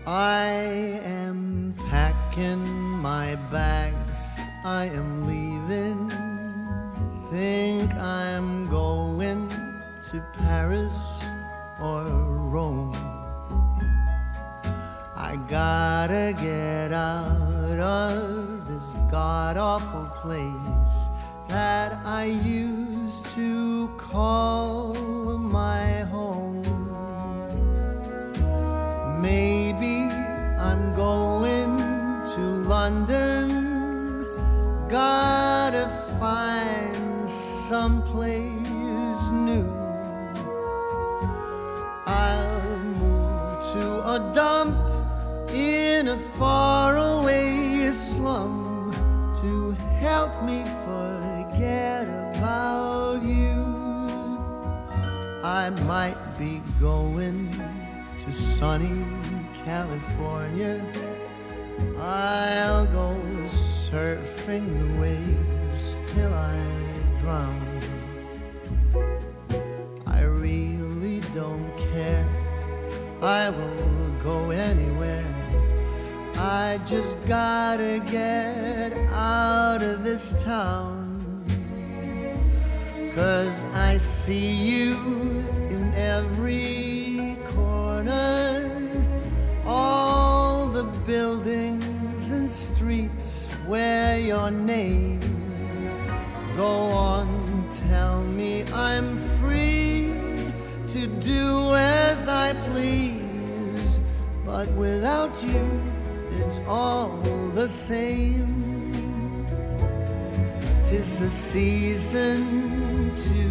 I am packing my bags, I am leaving. Think I'm going to Paris or Rome. I gotta get out of this god-awful place that I used to call my home. Maybe I'm going to London. Gotta find someplace new. I'll move to a dump in a faraway slum to help me forget about you. I might be going to sunny California. I'll go surfing the waves till I drown. I really don't care, I will go anywhere. I just gotta get out of this town. 'Cause I see you in every corner, all the buildings and streets where your name. Go on, tell me I'm free to do as I please, but without you it's all the same. 'Tis a season to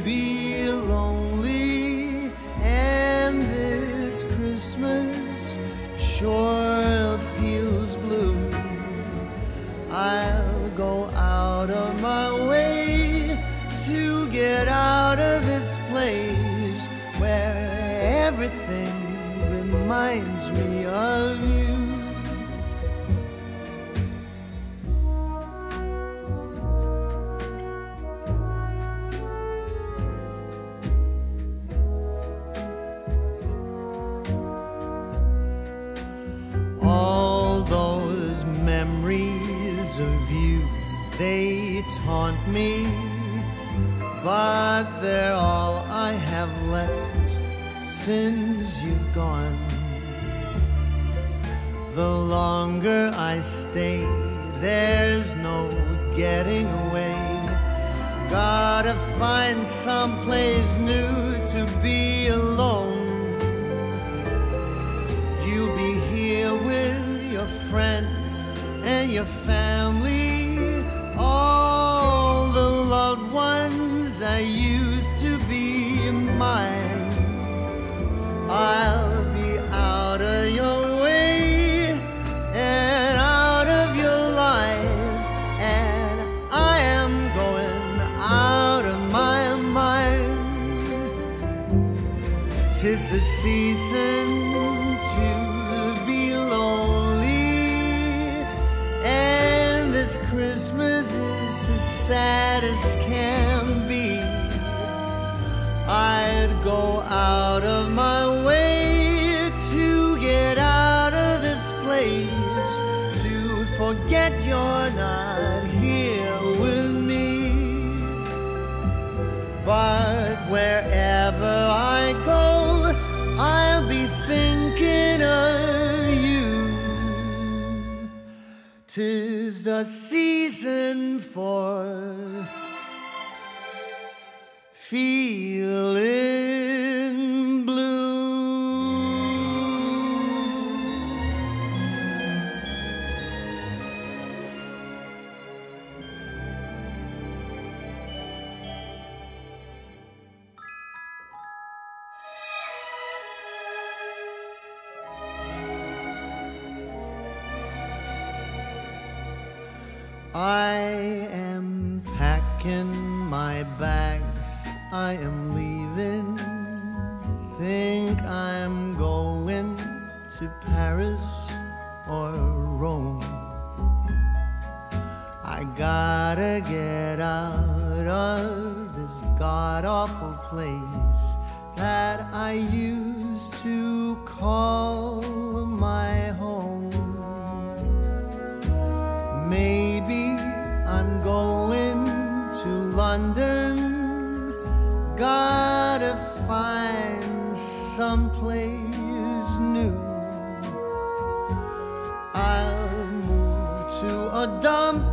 be lonely, and this Christmas sure feels blue. I'll go out of my way to get out of this place where everything reminds me of you. All those memories of you, they taunt me, but they're all I have left since you've gone. The longer I stay, there's no getting away. Gotta find someplace new to be alone. You'll be here with your friends and your family, all the loved ones that used to be mine. I'll be out of your way and out of your life, and I am going out of my mind. 'Tis a season to be lonely, and this Christmas is as sad as can be. I'd go out of my way to get out of this place, to forget you're not here with me. But wherever I go, I'll be thinking of you. 'Tis a season for feeling blue. I am packing my bags, I am leaving. Think I'm going to Paris or Rome. I gotta get out of this god-awful place that I used to call my London, gotta find someplace new. I'll move to a dump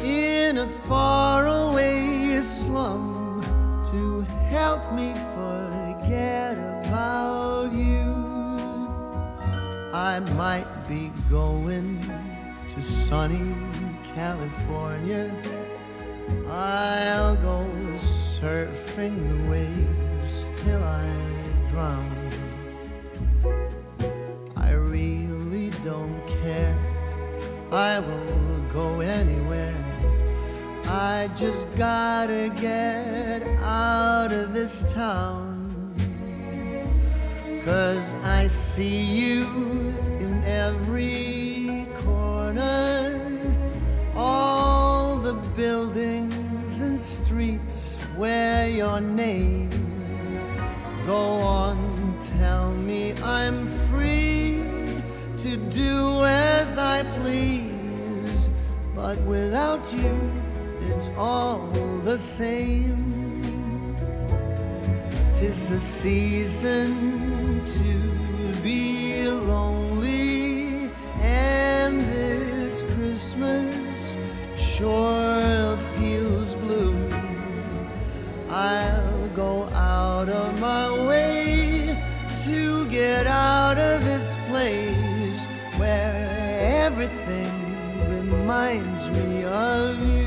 in a faraway slum to help me forget about you. I might be going to sunny California. I'll go surfing the waves till I drown. I really don't care, I will go anywhere. I just gotta get out of this town. 'Cause I see you in every corner, all the buildings and streets wear your name. Go on, tell me I'm free to do as I please, but without you it's all the same. 'Tis a season to be lonely, and this Christmas sure feels blue. I'll go out of my way to get out of this place where everything reminds me of you.